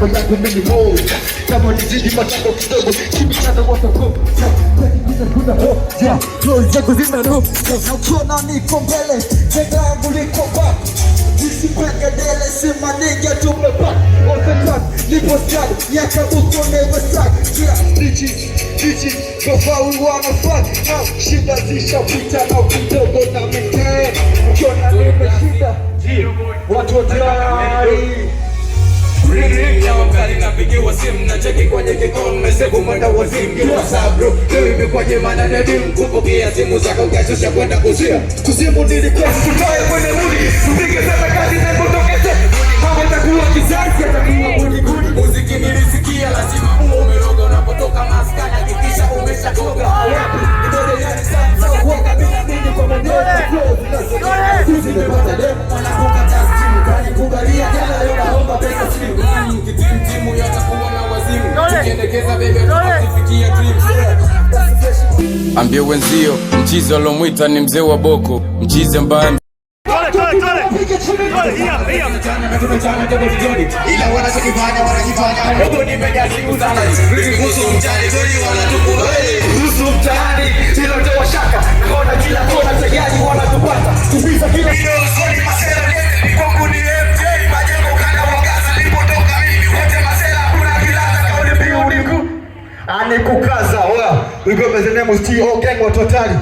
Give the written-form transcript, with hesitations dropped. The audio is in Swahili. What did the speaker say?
mambo yangu mimi mo kama nizidi matambo kidogo kimchana wako kuna hoja zangu zina no na ukiona niko mbele tega yangu liko back nisipenge dele sema nigga tumepa on the track nipo strad yaka uko never stuck yeah Gigi go far we wanna fuck now shida zishapita na kidogo na mkee ukiona nimeshinda watu tayari ya wakali napigiwa simu na cheki kwenye kikoni mesebu mwenda wazimu kwa sabro wewe kwa jemana na dimu kupokea simu zako kesho kwenda kuzia kuzimu nili kwa tukae kwenye mudi tupige sana kazi na kutokeze mambo takuwa kizazi atakuwa kuni muziki nilisikia lazima umeroga unapotoka maskani hakikisha umeshagoga wapi ndio yani sasa kwa kabisa nini kwa maneno sisi tumepata demo wanakuka taslimu kani kubalia jana leo naomba pesa simu timu yatakuwa na wazimu tukiendekeza bebe tukifikia dream. Ambie wenzio mchizi alomwita ni mzee wa boko mchizi ambaye ila wanachokifanya wanajifanya huko nimejaa siku sana kuhusu mtani kweli wanatukubali kuhusu mtani hilo ndio washaka naona kila kona tayari wanatupata kubiza kila swali masela ni kwangu ni MJ majengo kana mwangaza nilipotoka mimi wote masela kuna kilaza kauli mbiu uliku anikukaza wewe we go by the name of T.O. gang wa totally